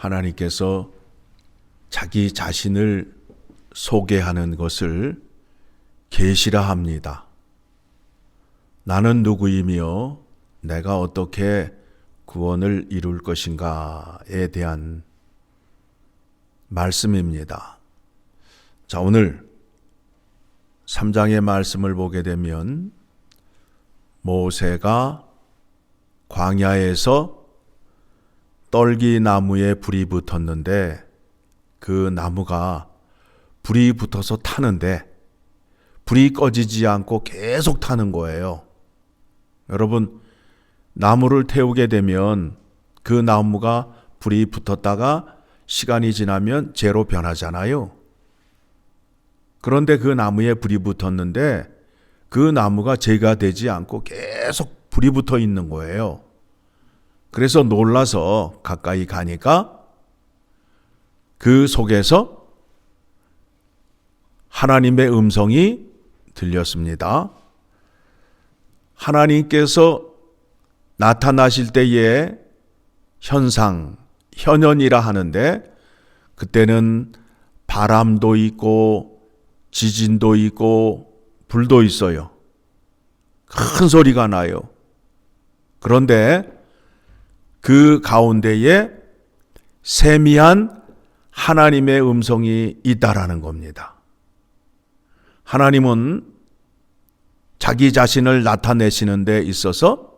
하나님께서 자기 자신을 소개하는 것을 계시라 합니다. 나는 누구이며 내가 어떻게 구원을 이룰 것인가에 대한 말씀입니다. 자, 오늘 3장의 말씀을 보게 되면 모세가 광야에서 떨기나무에 불이 붙었는데 그 나무가 불이 붙어서 타는데 불이 꺼지지 않고 계속 타는 거예요. 여러분, 나무를 태우게 되면 그 나무가 불이 붙었다가 시간이 지나면 재로 변하잖아요. 그런데 그 나무에 불이 붙었는데 그 나무가 재가 되지 않고 계속 불이 붙어 있는 거예요. 그래서 놀라서 가까이 가니까 그 속에서 하나님의 음성이 들렸습니다. 하나님께서 나타나실 때의 현상, 현현이라 하는데 그때는 바람도 있고 지진도 있고 불도 있어요. 큰 소리가 나요. 그런데 그 가운데에 세미한 하나님의 음성이 있다라는 겁니다. 하나님은 자기 자신을 나타내시는 데 있어서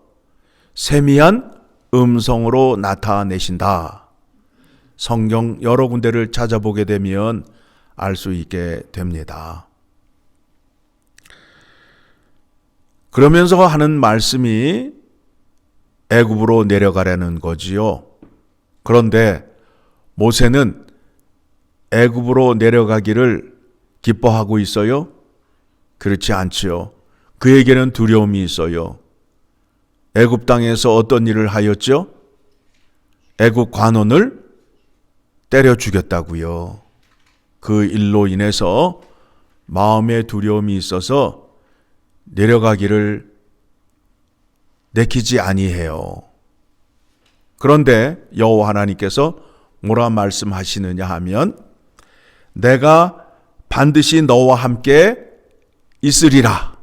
세미한 음성으로 나타내신다. 성경 여러 군데를 찾아보게 되면 알 수 있게 됩니다. 그러면서 하는 말씀이 애굽으로 내려가라는 거지요. 그런데 모세는 애굽으로 내려가기를 기뻐하고 있어요? 그렇지 않지요. 그에게는 두려움이 있어요. 애굽 땅에서 어떤 일을 하였죠? 애굽 관원을 때려 죽였다고요. 그 일로 인해서 마음에 두려움이 있어서 내려가기를 내키지 아니해요. 그런데 여호와 하나님께서 뭐라 말씀하시느냐 하면 내가 반드시 너와 함께 있으리라.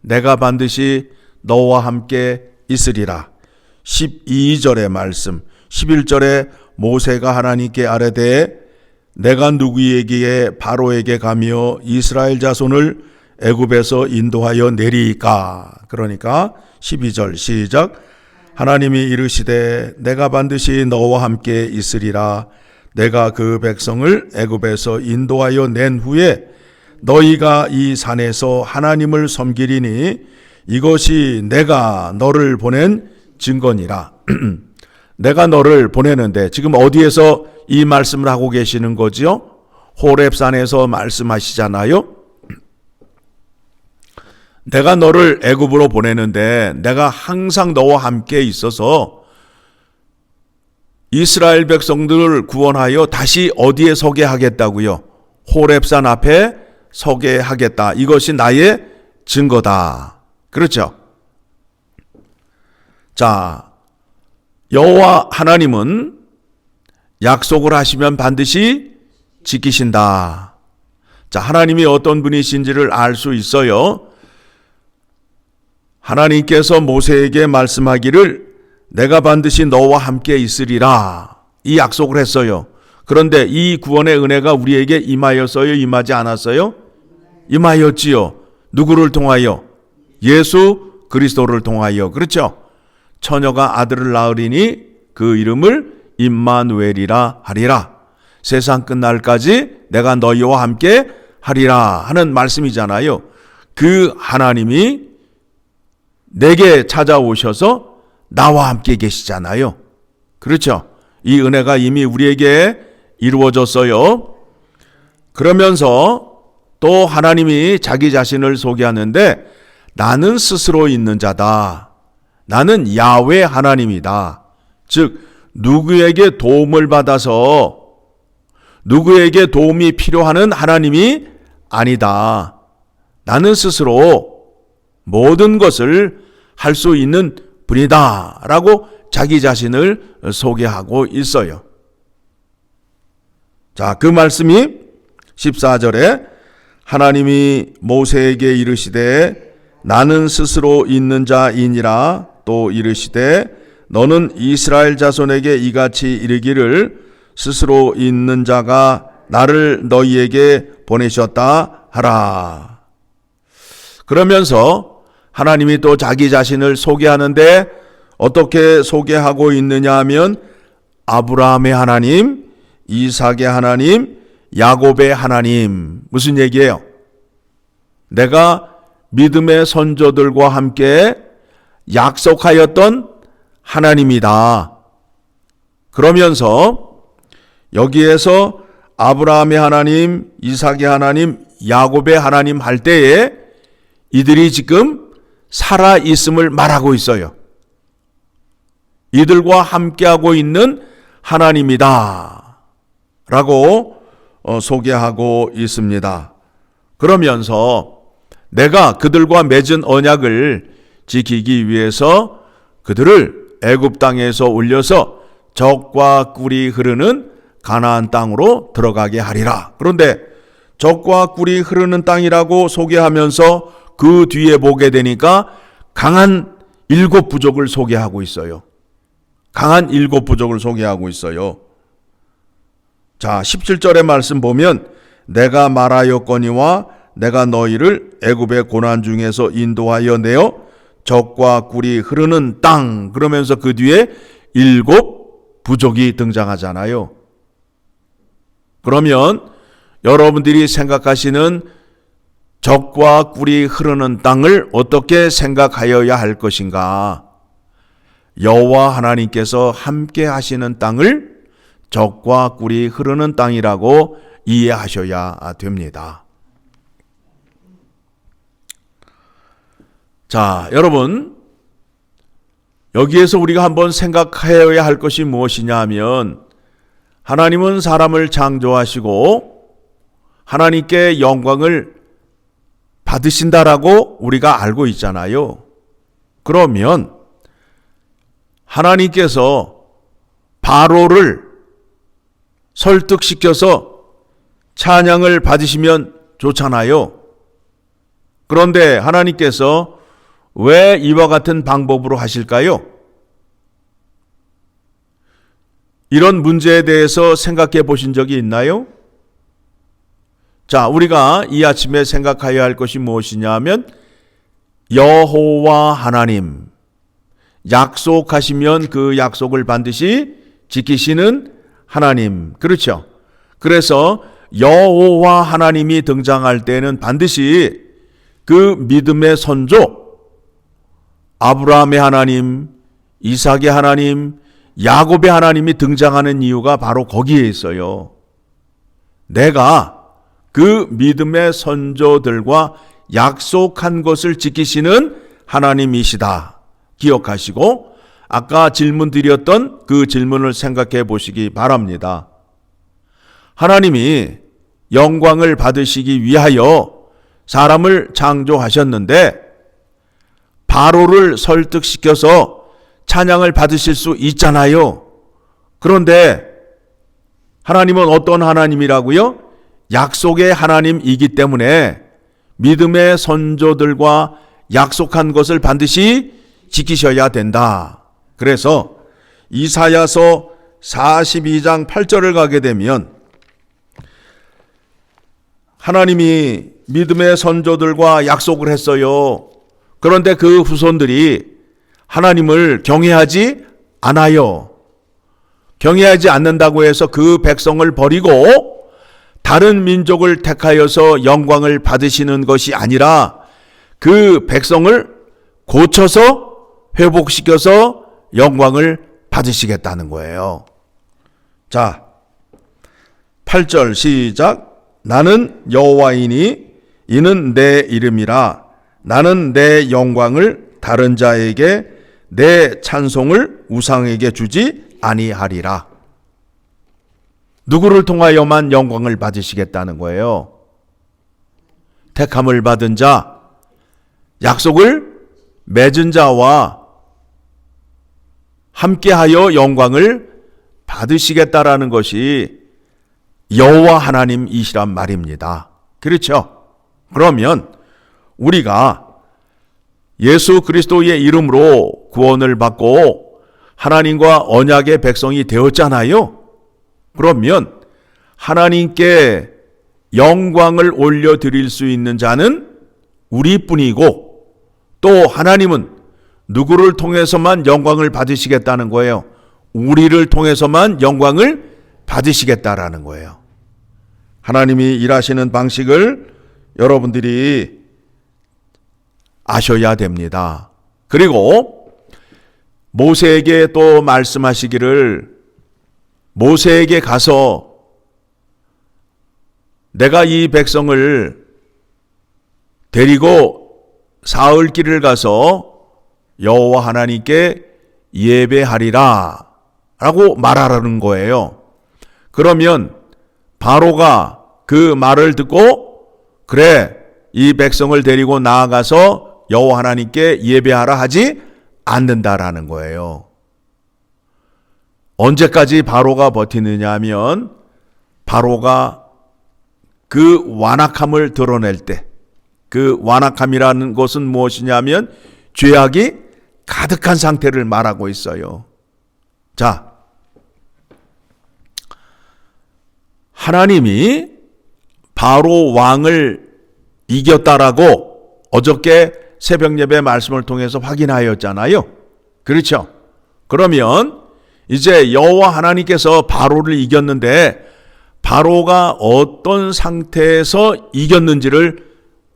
내가 반드시 너와 함께 있으리라. 12절의 말씀, 11절에 모세가 하나님께 아뢰되 내가 누구에게 바로에게 가며 이스라엘 자손을 애굽에서 인도하여 내리이까. 그러니까 12절 시작. 하나님이 이르시되 내가 반드시 너와 함께 있으리라. 내가 그 백성을 애굽에서 인도하여 낸 후에 너희가 이 산에서 하나님을 섬기리니 이것이 내가 너를 보낸 증거니라. 내가 너를 보내는데 지금 어디에서 이 말씀을 하고 계시는 거지요? 호렙산에서 말씀하시잖아요. 내가 너를 애굽으로 보내는데 내가 항상 너와 함께 있어서 이스라엘 백성들을 구원하여 다시 어디에 서게 하겠다고요? 호렙산 앞에 서게 하겠다. 이것이 나의 증거다. 그렇죠? 자, 여호와 하나님은 약속을 하시면 반드시 지키신다. 자, 하나님이 어떤 분이신지를 알 수 있어요. 하나님께서 모세에게 말씀하기를 내가 반드시 너와 함께 있으리라. 이 약속을 했어요. 그런데 이 구원의 은혜가 우리에게 임하였어요? 임하지 않았어요? 임하였지요. 누구를 통하여? 예수 그리스도를 통하여. 그렇죠? 처녀가 아들을 낳으리니 그 이름을 임마누엘이라 하리라. 세상 끝날까지 내가 너희와 함께 하리라 하는 말씀이잖아요. 그 하나님이 내게 찾아오셔서 나와 함께 계시잖아요. 그렇죠? 이 은혜가 이미 우리에게 이루어졌어요. 그러면서 또 하나님이 자기 자신을 소개하는데 나는 스스로 있는 자다. 나는 야훼 하나님이다. 즉 누구에게 도움을 받아서 누구에게 도움이 필요하는 하나님이 아니다. 나는 스스로 모든 것을 할 수 있는 분이다 라고 자기 자신을 소개하고 있어요. 자, 그 말씀이 14절에 하나님이 모세에게 이르시되 나는 스스로 있는 자이니라. 또 이르시되 너는 이스라엘 자손에게 이같이 이르기를 스스로 있는 자가 나를 너희에게 보내셨다 하라. 그러면서 하나님이 또 자기 자신을 소개하는데 어떻게 소개하고 있느냐 하면 아브라함의 하나님, 이삭의 하나님, 야곱의 하나님. 무슨 얘기예요? 내가 믿음의 선조들과 함께 약속하였던 하나님이다. 그러면서 여기에서 아브라함의 하나님, 이삭의 하나님, 야곱의 하나님 할 때에 이들이 지금 살아 있음을 말하고 있어요. 이들과 함께하고 있는 하나님이다 라고 소개하고 있습니다. 그러면서 내가 그들과 맺은 언약을 지키기 위해서 그들을 애굽 땅에서 올려서 젖과 꿀이 흐르는 가나안 땅으로 들어가게 하리라. 그런데 젖과 꿀이 흐르는 땅이라고 소개하면서 그 뒤에 보게 되니까 강한 7 부족을 소개하고 있어요. 강한 7 부족을 소개하고 있어요. 자, 17절의 말씀 보면 내가 말하였거니와 내가 너희를 애굽의 고난 중에서 인도하여 내어 젖과 꿀이 흐르는 땅. 그러면서 그 뒤에 7 부족이 등장하잖아요. 그러면 여러분들이 생각하시는 젖과 꿀이 흐르는 땅을 어떻게 생각하여야 할 것인가? 여호와 하나님께서 함께 하시는 땅을 젖과 꿀이 흐르는 땅이라고 이해하셔야 됩니다. 자, 여러분, 여기에서 우리가 한번 생각해야 할 것이 무엇이냐 하면 하나님은 사람을 창조하시고 하나님께 영광을 받으신다라고 우리가 알고 있잖아요. 그러면 하나님께서 바로를 설득시켜서 찬양을 받으시면 좋잖아요. 그런데 하나님께서 왜 이와 같은 방법으로 하실까요? 이런 문제에 대해서 생각해 보신 적이 있나요? 자, 우리가 이 아침에 생각해야 할 것이 무엇이냐 하면 여호와 하나님, 약속하시면 그 약속을 반드시 지키시는 하나님. 그렇죠? 그래서 여호와 하나님이 등장할 때는 반드시 그 믿음의 선조 아브라함의 하나님, 이삭의 하나님, 야곱의 하나님이 등장하는 이유가 바로 거기에 있어요. 내가 그 믿음의 선조들과 약속한 것을 지키시는 하나님이시다. 기억하시고 아까 질문 드렸던 그 질문을 생각해 보시기 바랍니다. 하나님이 영광을 받으시기 위하여 사람을 창조하셨는데 바로를 설득시켜서 찬양을 받으실 수 있잖아요. 그런데 하나님은 어떤 하나님이라고요? 약속의 하나님이기 때문에 믿음의 선조들과 약속한 것을 반드시 지키셔야 된다. 그래서 이사야서 42장 8절을 가게 되면 하나님이 믿음의 선조들과 약속을 했어요. 그런데 그 후손들이 하나님을 경외하지 않아요. 경외하지 않는다고 해서 그 백성을 버리고 다른 민족을 택하여서 영광을 받으시는 것이 아니라 그 백성을 고쳐서 회복시켜서 영광을 받으시겠다는 거예요. 자, 8절 시작. 나는 여호와이니 이는 내 이름이라. 나는 내 영광을 다른 자에게 내 찬송을 우상에게 주지 아니하리라. 누구를 통하여만 영광을 받으시겠다는 거예요? 택함을 받은 자, 약속을 맺은 자와 함께하여 영광을 받으시겠다라는 것이 여호와 하나님이시란 말입니다. 그렇죠? 그러면 우리가 예수 그리스도의 이름으로 구원을 받고 하나님과 언약의 백성이 되었잖아요. 그러면 하나님께 영광을 올려드릴 수 있는 자는 우리뿐이고, 또 하나님은 누구를 통해서만 영광을 받으시겠다는 거예요? 우리를 통해서만 영광을 받으시겠다라는 거예요. 하나님이 일하시는 방식을 여러분들이 아셔야 됩니다. 그리고 모세에게 또 말씀하시기를, 모세에게 가서 내가 이 백성을 데리고 사흘길을 가서 여호와 하나님께 예배하리라 라고 말하라는 거예요. 그러면 바로가 그 말을 듣고, 그래, 이 백성을 데리고 나아가서 여호와 하나님께 예배하라 하지 않는다라는 거예요. 언제까지 바로가 버티느냐 하면, 바로가 그 완악함을 드러낼 때, 그 완악함이라는 것은 무엇이냐면 죄악이 가득한 상태를 말하고 있어요. 자, 하나님이 바로 왕을 이겼다라고 어저께 새벽 예배 말씀을 통해서 확인하였잖아요. 그렇죠? 그러면 이제 여호와 하나님께서 바로를 이겼는데, 바로가 어떤 상태에서 이겼는지를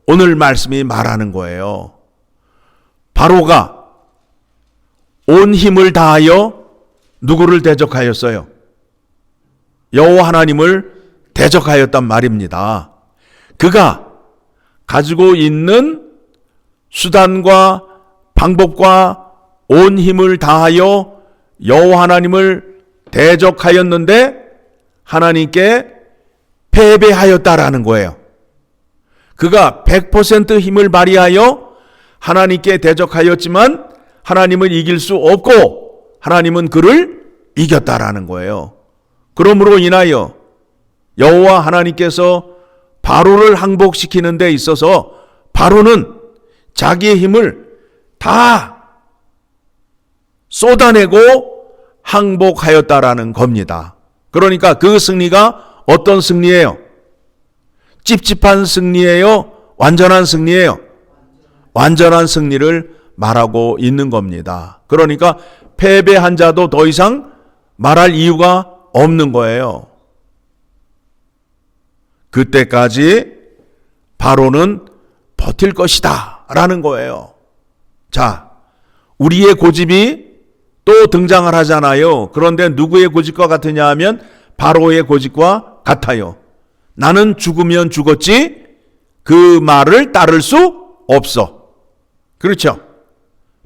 오늘 말씀이 말하는 거예요. 바로가 온 힘을 다하여 누구를 대적하였어요? 여호와 하나님을 대적하였단 말입니다. 그가 가지고 있는 수단과 방법과 온 힘을 다하여 여호와 하나님을 대적하였는데 하나님께 패배하였다라는 거예요. 그가 100% 힘을 발휘하여 하나님께 대적하였지만 하나님을 이길 수 없고 하나님은 그를 이겼다라는 거예요. 그러므로 인하여 여호와 하나님께서 바로를 항복시키는 데 있어서 바로는 자기의 힘을 다 쏟아내고 항복하였다라는 겁니다. 그러니까 그 승리가 어떤 승리예요? 찝찝한 승리예요? 완전한 승리예요? 완전한 승리를 말하고 있는 겁니다. 그러니까 패배한 자도 더 이상 말할 이유가 없는 거예요. 그때까지 바로는 버틸 것이다 라는 거예요. 자, 우리의 고집이 또 등장을 하잖아요. 그런데 누구의 고집과 같으냐 하면 바로의 고집과 같아요. 나는 죽으면 죽었지 그 말을 따를 수 없어. 그렇죠?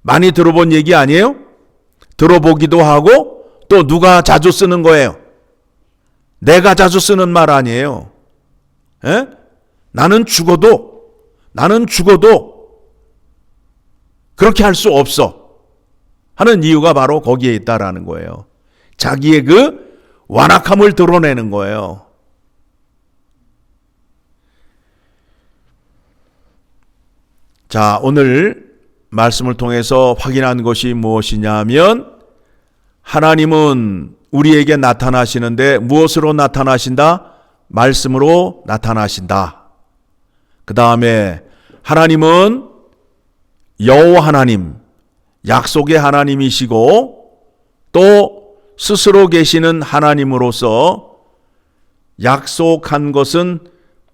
많이 들어본 얘기 아니에요? 들어보기도 하고 또 누가 자주 쓰는 거예요? 내가 자주 쓰는 말 아니에요. 에? 나는 죽어도 그렇게 할 수 없어 하는 이유가 바로 거기에 있다라는 거예요. 자기의 그 완악함을 드러내는 거예요. 자, 오늘 말씀을 통해서 확인한 것이 무엇이냐 하면, 하나님은 우리에게 나타나시는데 무엇으로 나타나신다? 말씀으로 나타나신다. 그 다음에 하나님은 여호와 하나님, 약속의 하나님이시고 또 스스로 계시는 하나님으로서 약속한 것은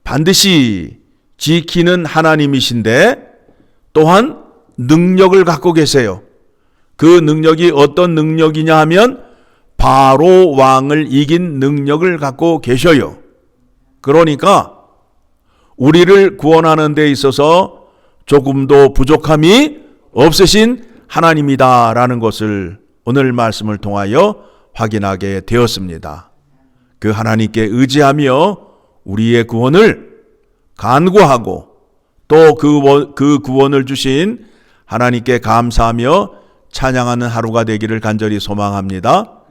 반드시 지키는 하나님이신데 또한 능력을 갖고 계세요. 그 능력이 어떤 능력이냐 하면 바로 왕을 이긴 능력을 갖고 계셔요. 그러니까 우리를 구원하는 데 있어서 조금도 부족함이 없으신 하나님이다라는 것을 오늘 말씀을 통하여 확인하게 되었습니다. 그 하나님께 의지하며 우리의 구원을 간구하고 또 그 구원을 주신 하나님께 감사하며 찬양하는 하루가 되기를 간절히 소망합니다.